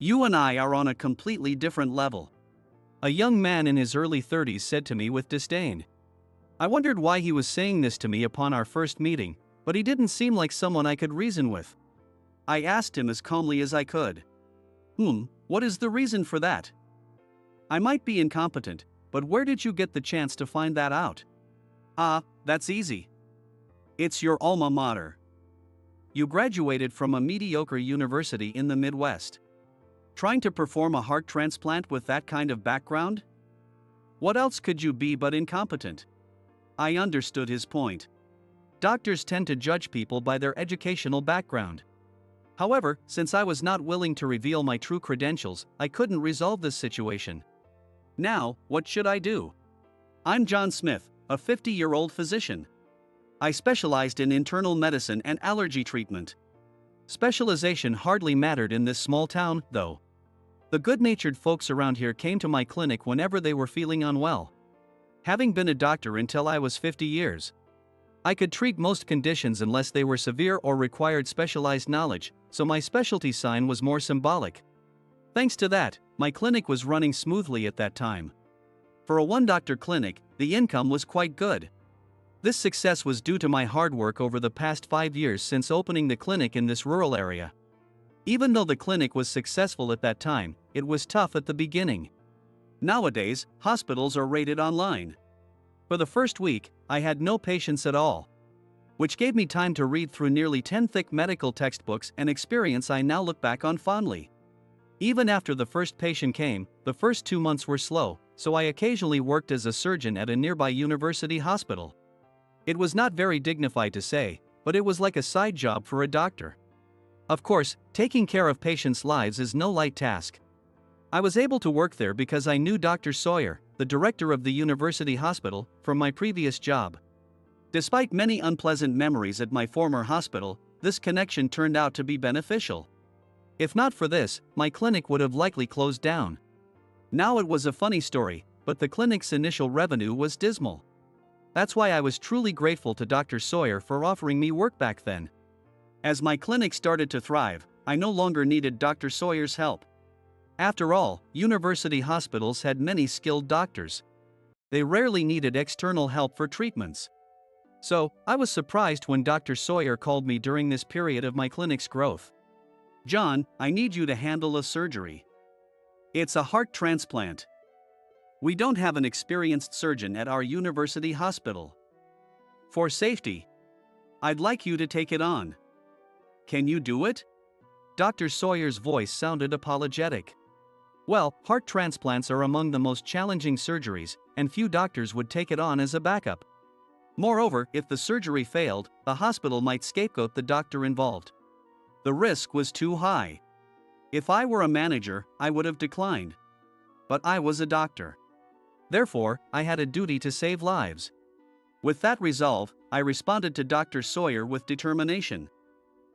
You and I are on a completely different level. A young man in his early 30s said to me with disdain. I wondered why he was saying this to me upon our first meeting, but he didn't seem like someone I could reason with. I asked him as calmly as I could. What is the reason for that? I might be incompetent, but where did you get the chance to find that out? That's easy. It's your alma mater. You graduated from a mediocre university in the Midwest. Trying to perform a heart transplant with that kind of background? What else could you be but incompetent? I understood his point. Doctors tend to judge people by their educational background. However, since I was not willing to reveal my true credentials, I couldn't resolve this situation. Now, what should I do? I'm John Smith, a 50-year-old physician. I specialized in internal medicine and allergy treatment. Specialization hardly mattered in this small town, though. The good-natured folks around here came to my clinic whenever they were feeling unwell. Having been a doctor until I was 50 years, I could treat most conditions unless they were severe or required specialized knowledge, so my specialty sign was more symbolic. Thanks to that, my clinic was running smoothly at that time. For a one-doctor clinic, the income was quite good. This success was due to my hard work over the past 5 years since opening the clinic in this rural area. Even though the clinic was successful at that time, it was tough at the beginning. Nowadays, hospitals are rated online. For the first week, I had no patients at all, which gave me time to read through nearly 10 thick medical textbooks, an experience I now look back on fondly. Even after the first patient came, the first 2 months were slow, so I occasionally worked as a surgeon at a nearby university hospital. It was not very dignified to say, but it was like a side job for a doctor. Of course, taking care of patients' lives is no light task. I was able to work there because I knew Dr. Sawyer, the director of the university hospital, from my previous job. Despite many unpleasant memories at my former hospital, this connection turned out to be beneficial. If not for this, my clinic would have likely closed down. Now it was a funny story, but the clinic's initial revenue was dismal. That's why I was truly grateful to Dr. Sawyer for offering me work back then. As my clinic started to thrive, I no longer needed Dr. Sawyer's help. After all, university hospitals had many skilled doctors. They rarely needed external help for treatments. So, I was surprised when Dr. Sawyer called me during this period of my clinic's growth. John, I need you to handle a surgery. It's a heart transplant. We don't have an experienced surgeon at our university hospital. For safety, I'd like you to take it on. Can you do it? Dr. Sawyer's voice sounded apologetic. Well, heart transplants are among the most challenging surgeries, and few doctors would take it on as a backup. Moreover, if the surgery failed, the hospital might scapegoat the doctor involved. The risk was too high. If I were a manager, I would have declined. But I was a doctor. Therefore, I had a duty to save lives. With that resolve, I responded to Dr. Sawyer with determination.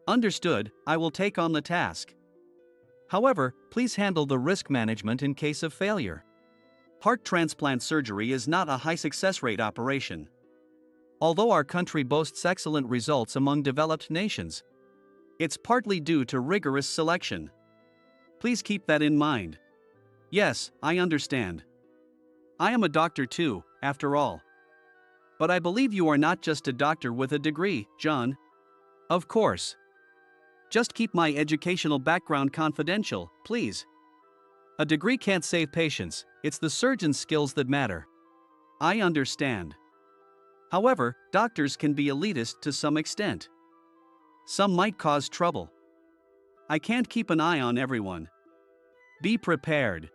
Understood, I will take on the task. However, please handle the risk management in case of failure. Heart transplant surgery is not a high success rate operation. Although our country boasts excellent results among developed nations, it's partly due to rigorous selection. Please keep that in mind. Yes, I understand. I am a doctor too, after all. But I believe you are not just a doctor with a degree, John. Of course. Just keep my educational background confidential, please. A degree can't save patients, it's the surgeon's skills that matter. I understand. However, doctors can be elitist to some extent. Some might cause trouble. I can't keep an eye on everyone. Be prepared.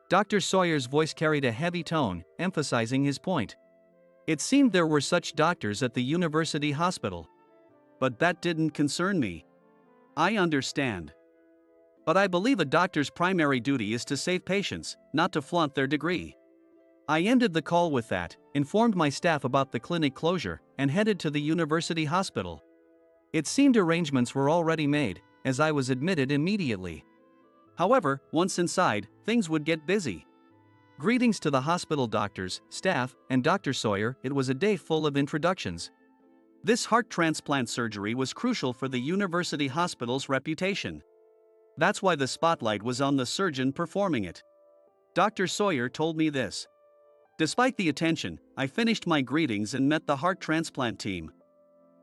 Dr. Sawyer's voice carried a heavy tone, emphasizing his point. It seemed there were such doctors at the university hospital. But that didn't concern me. I understand. But I believe a doctor's primary duty is to save patients, not to flaunt their degree. I ended the call with that, informed my staff about the clinic closure, and headed to the university hospital. It seemed arrangements were already made, as I was admitted immediately. However, once inside, things would get busy. Greetings to the hospital doctors, staff, and Dr. Sawyer. It was a day full of introductions. This heart transplant surgery was crucial for the university hospital's reputation. That's why the spotlight was on the surgeon performing it. Dr. Sawyer told me this. Despite the attention, I finished my greetings and met the heart transplant team.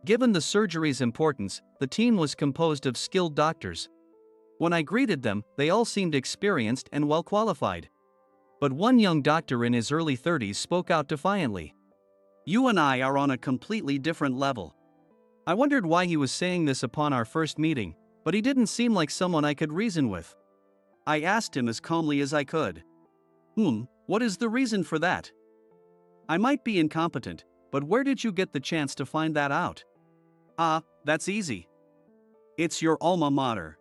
Given the surgery's importance, the team was composed of skilled doctors. When I greeted them, they all seemed experienced and well qualified. But one young doctor in his early 30s spoke out defiantly. "You and I are on a completely different level." I wondered why he was saying this upon our first meeting, but he didn't seem like someone I could reason with. I asked him as calmly as I could. What is the reason for that? I might be incompetent, but where did you get the chance to find that out? That's easy. It's your alma mater.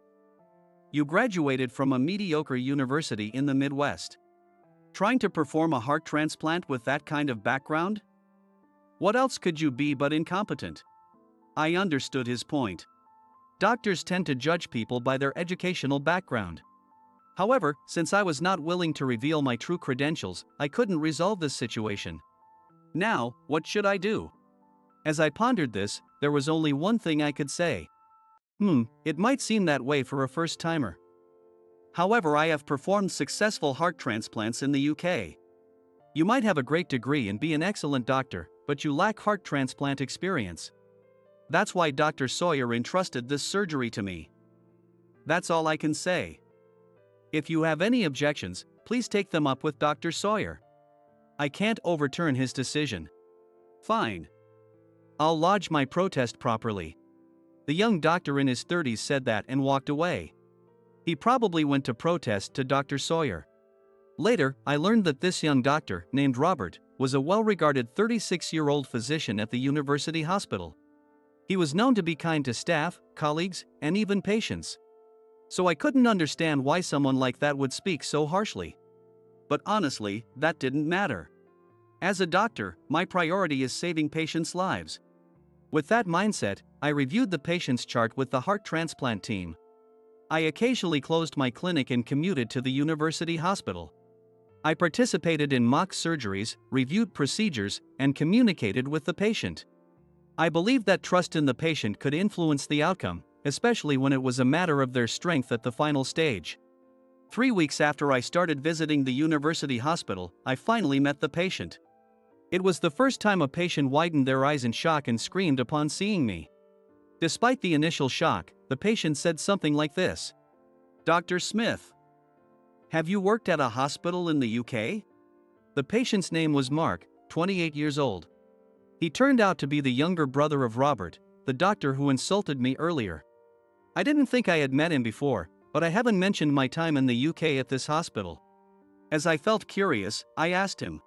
You graduated from a mediocre university in the Midwest. Trying to perform a heart transplant with that kind of background? What else could you be but incompetent? I understood his point. Doctors tend to judge people by their educational background. However, since I was not willing to reveal my true credentials, I couldn't resolve this situation. Now, what should I do? As I pondered this, there was only one thing I could say. It might seem that way for a first-timer. However, I have performed successful heart transplants in the UK. You might have a great degree and be an excellent doctor, but you lack heart transplant experience. That's why Dr. Sawyer entrusted this surgery to me. That's all I can say. If you have any objections, please take them up with Dr. Sawyer. I can't overturn his decision. Fine. I'll lodge my protest properly. The young doctor in his 30s said that and walked away. He probably went to protest to Dr. Sawyer. Later, I learned that this young doctor, named Robert, was a well-regarded 36-year-old physician at the university hospital. He was known to be kind to staff, colleagues, and even patients. So I couldn't understand why someone like that would speak so harshly. But honestly, that didn't matter. As a doctor, my priority is saving patients' lives. With that mindset, I reviewed the patient's chart with the heart transplant team. I occasionally closed my clinic and commuted to the university hospital. I participated in mock surgeries, reviewed procedures, and communicated with the patient. I believed that trust in the patient could influence the outcome, especially when it was a matter of their strength at the final stage. 3 weeks after I started visiting the university hospital, I finally met the patient. It was the first time a patient widened their eyes in shock and screamed upon seeing me. Despite the initial shock, the patient said something like this. "Dr. Smith, have you worked at a hospital in the UK?" The patient's name was Mark, 28 years old. He turned out to be the younger brother of Robert, the doctor who insulted me earlier. I didn't think I had met him before, but I haven't mentioned my time in the UK at this hospital. As I felt curious, I asked him.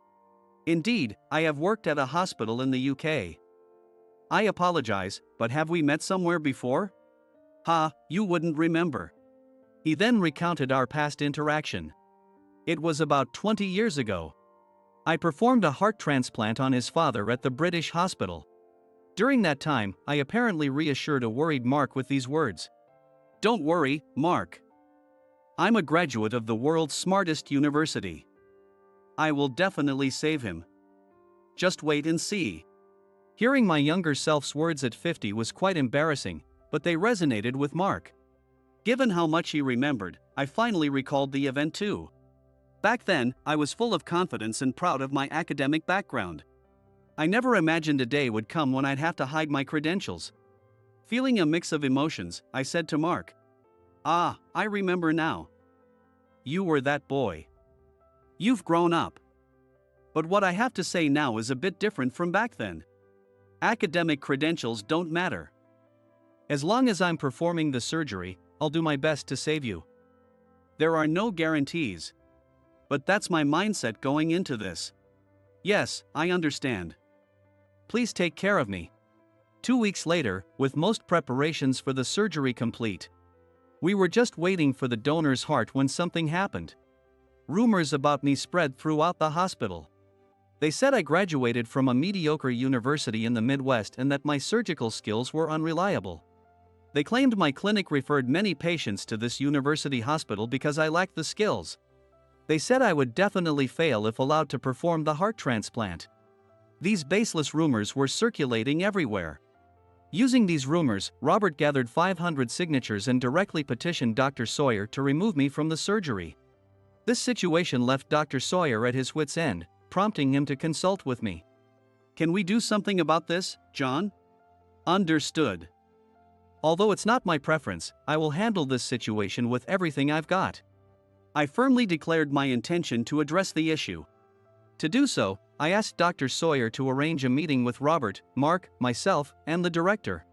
"Indeed, I have worked at a hospital in the UK. I apologize, but have we met somewhere before?" You wouldn't remember." He then recounted our past interaction. It was about 20 years ago. I performed a heart transplant on his father at the British hospital. During that time, I apparently reassured a worried Mark with these words. "Don't worry, Mark. I'm a graduate of the world's smartest university. I will definitely save him. Just wait and see." Hearing my younger self's words at 50 was quite embarrassing, but they resonated with Mark. Given how much he remembered, I finally recalled the event too. Back then, I was full of confidence and proud of my academic background. I never imagined a day would come when I'd have to hide my credentials. Feeling a mix of emotions, I said to Mark, I remember now. You were that boy. You've grown up. But what I have to say now is a bit different from back then. Academic credentials don't matter. As long as I'm performing the surgery, I'll do my best to save you. There are no guarantees. But that's my mindset going into this. Yes, I understand. Please take care of me. 2 weeks later, with most preparations for the surgery complete, we were just waiting for the donor's heart when something happened. Rumors about me spread throughout the hospital. They said I graduated from a mediocre university in the Midwest and that my surgical skills were unreliable. They claimed my clinic referred many patients to this university hospital because I lacked the skills. They said I would definitely fail if allowed to perform the heart transplant. These baseless rumors were circulating everywhere. Using these rumors, Robert gathered 500 signatures and directly petitioned Dr. Sawyer to remove me from the surgery. This situation left Dr. Sawyer at his wits' end, prompting him to consult with me. Can we do something about this, John? Understood. Although it's not my preference, I will handle this situation with everything I've got. I firmly declared my intention to address the issue. To do so, I asked Dr. Sawyer to arrange a meeting with Robert, Mark, myself, and the director.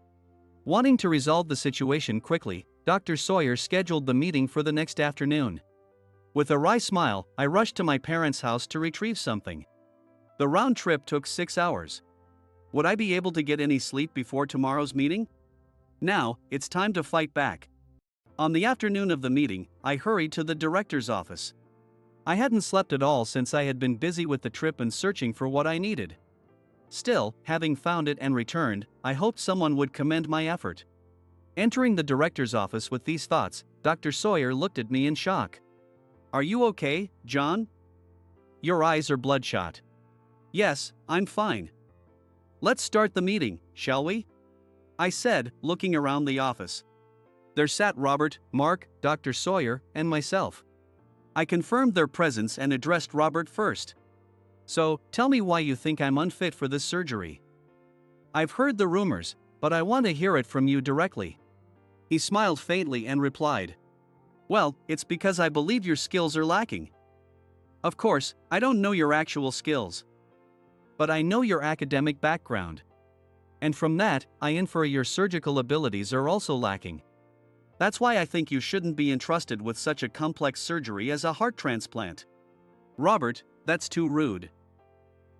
Wanting to resolve the situation quickly, Dr. Sawyer scheduled the meeting for the next afternoon. With a wry smile, I rushed to my parents' house to retrieve something. The round trip took 6 hours. Would I be able to get any sleep before tomorrow's meeting? Now, it's time to fight back. On the afternoon of the meeting, I hurried to the director's office. I hadn't slept at all since I had been busy with the trip and searching for what I needed. Still, having found it and returned, I hoped someone would commend my effort. Entering the director's office with these thoughts, Dr. Sawyer looked at me in shock. Are you okay, John? Your eyes are bloodshot. Yes, I'm fine. Let's start the meeting, shall we? I said, looking around the office. There sat Robert, Mark, Dr. Sawyer, and myself. I confirmed their presence and addressed Robert first. So, tell me why you think I'm unfit for this surgery. I've heard the rumors, but I want to hear it from you directly. He smiled faintly and replied. Well, it's because I believe your skills are lacking. Of course, I don't know your actual skills. But I know your academic background. And from that, I infer your surgical abilities are also lacking. That's why I think you shouldn't be entrusted with such a complex surgery as a heart transplant. Robert, that's too rude.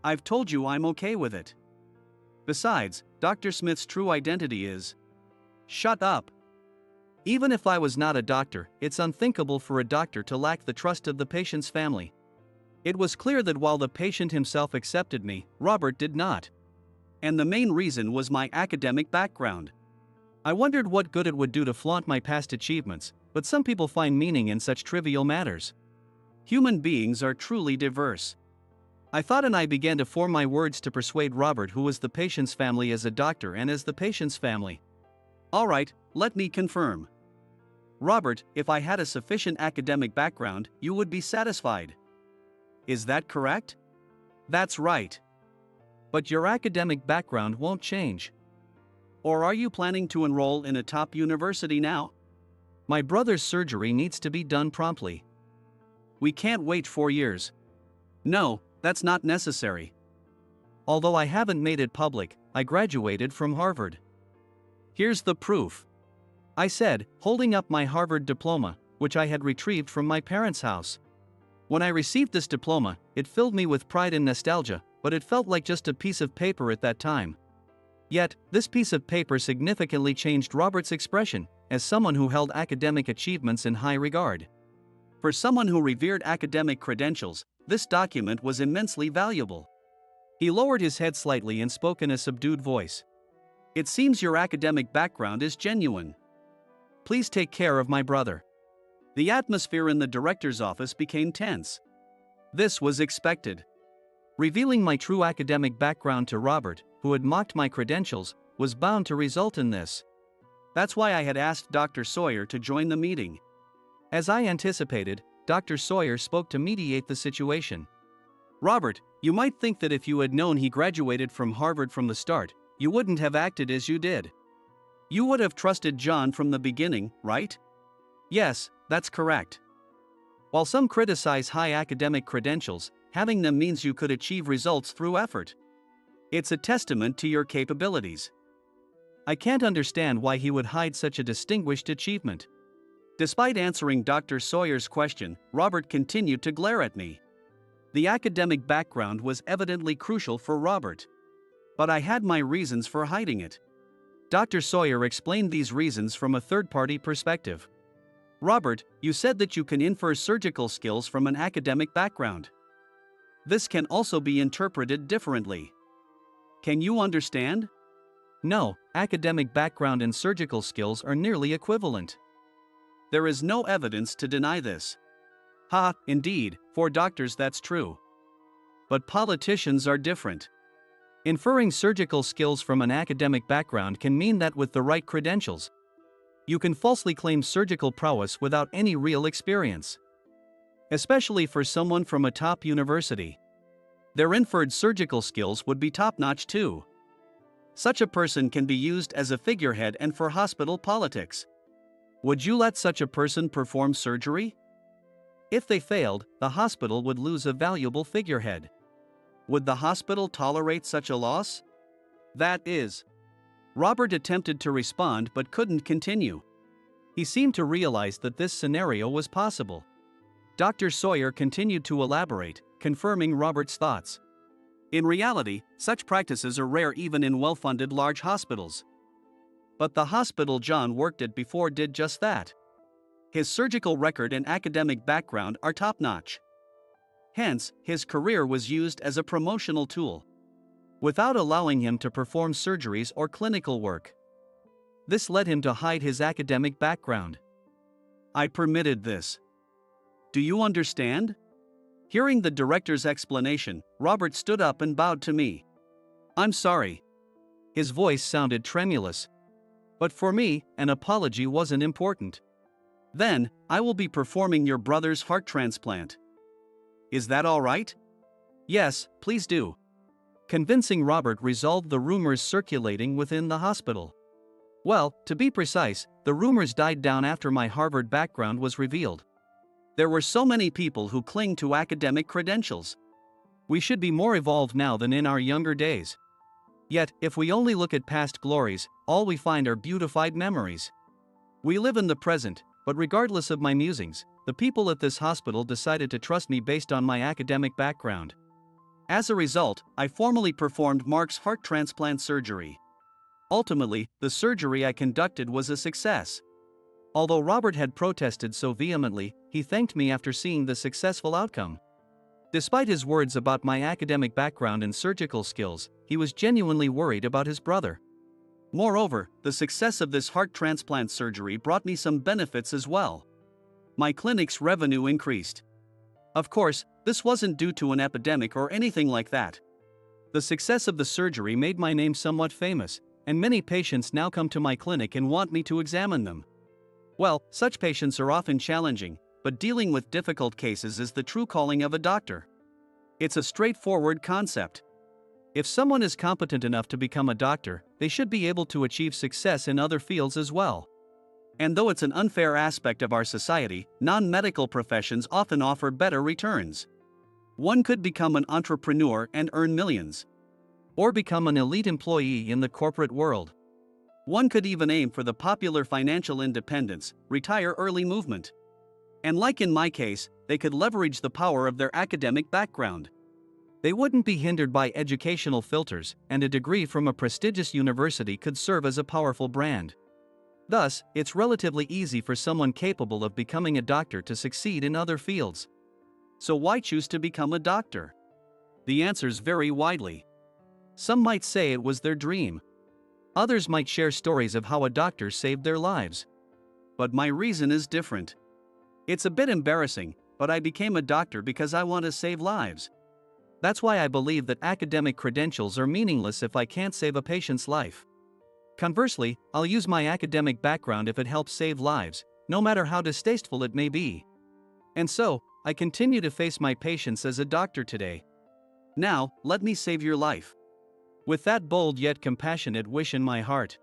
I've told you I'm okay with it. Besides, Dr. Smith's true identity is... Shut up. Even if I was not a doctor, it's unthinkable for a doctor to lack the trust of the patient's family. It was clear that while the patient himself accepted me, Robert did not. And the main reason was my academic background. I wondered what good it would do to flaunt my past achievements, but some people find meaning in such trivial matters. Human beings are truly diverse. I thought and I began to form my words to persuade Robert, who was the patient's family, as a doctor and as the patient's family. All right, let me confirm. Robert, if I had a sufficient academic background, you would be satisfied. Is that correct? That's right. But your academic background won't change. Or are you planning to enroll in a top university now? My brother's surgery needs to be done promptly. We can't wait 4 years. No, that's not necessary. Although I haven't made it public, I graduated from Harvard. Here's the proof. I said, holding up my Harvard diploma, which I had retrieved from my parents' house. When I received this diploma, it filled me with pride and nostalgia, but it felt like just a piece of paper at that time. Yet, this piece of paper significantly changed Robert's expression, as someone who held academic achievements in high regard. For someone who revered academic credentials, this document was immensely valuable. He lowered his head slightly and spoke in a subdued voice. It seems your academic background is genuine. Please take care of my brother. The atmosphere in the director's office became tense. This was expected. Revealing my true academic background to Robert, who had mocked my credentials, was bound to result in this. That's why I had asked Dr. Sawyer to join the meeting. As I anticipated, Dr. Sawyer spoke to mediate the situation. Robert, you might think that if you had known he graduated from Harvard from the start, you wouldn't have acted as you did. You would have trusted John from the beginning, right? Yes, that's correct. While some criticize high academic credentials, having them means you could achieve results through effort. It's a testament to your capabilities. I can't understand why he would hide such a distinguished achievement. Despite answering Dr. Sawyer's question, Robert continued to glare at me. The academic background was evidently crucial for Robert. But I had my reasons for hiding it. Dr. Sawyer explained these reasons from a third-party perspective. Robert, you said that you can infer surgical skills from an academic background. This can also be interpreted differently. Can you understand? No, academic background and surgical skills are nearly equivalent. There is no evidence to deny this. Indeed, for doctors that's true. But politicians are different. Inferring surgical skills from an academic background can mean that with the right credentials, you can falsely claim surgical prowess without any real experience. Especially for someone from a top university. Their inferred surgical skills would be top-notch too. Such a person can be used as a figurehead and for hospital politics. Would you let such a person perform surgery? If they failed, the hospital would lose a valuable figurehead. Would the hospital tolerate such a loss? That is. Robert attempted to respond but couldn't continue. He seemed to realize that this scenario was possible. Dr. Sawyer continued to elaborate, confirming Robert's thoughts. In reality, such practices are rare even in well-funded large hospitals. But the hospital John worked at before did just that. His surgical record and academic background are top-notch. Hence, his career was used as a promotional tool, without allowing him to perform surgeries or clinical work. This led him to hide his academic background. I permitted this. Do you understand? Hearing the director's explanation, Robert stood up and bowed to me. I'm sorry. His voice sounded tremulous. But for me, an apology wasn't important. Then, I will be performing your brother's heart transplant. Is that all right? Yes, please do. Convincing Robert resolved the rumors circulating within the hospital. Well, to be precise, the rumors died down after my Harvard background was revealed. There were so many people who cling to academic credentials. We should be more evolved now than in our younger days. Yet, if we only look at past glories, all we find are beautified memories. We live in the present, but regardless of my musings, the people at this hospital decided to trust me based on my academic background. As a result, I formally performed Mark's heart transplant surgery. Ultimately, the surgery I conducted was a success. Although Robert had protested so vehemently, he thanked me after seeing the successful outcome. Despite his words about my academic background and surgical skills, he was genuinely worried about his brother. Moreover, the success of this heart transplant surgery brought me some benefits as well. My clinic's revenue increased. Of course, this wasn't due to an epidemic or anything like that. The success of the surgery made my name somewhat famous, and many patients now come to my clinic and want me to examine them. Well, such patients are often challenging, but dealing with difficult cases is the true calling of a doctor. It's a straightforward concept. If someone is competent enough to become a doctor, they should be able to achieve success in other fields as well. And though it's an unfair aspect of our society, non-medical professions often offer better returns. One could become an entrepreneur and earn millions. Or become an elite employee in the corporate world. One could even aim for the popular financial independence, retire early movement. And like in my case, they could leverage the power of their academic background. They wouldn't be hindered by educational filters, and a degree from a prestigious university could serve as a powerful brand. Thus, it's relatively easy for someone capable of becoming a doctor to succeed in other fields. So why choose to become a doctor? The answers vary widely. Some might say it was their dream. Others might share stories of how a doctor saved their lives. But my reason is different. It's a bit embarrassing, but I became a doctor because I want to save lives. That's why I believe that academic credentials are meaningless if I can't save a patient's life. Conversely, I'll use my academic background if it helps save lives, no matter how distasteful it may be. And so, I continue to face my patients as a doctor today. Now, let me save your life. With that bold yet compassionate wish in my heart,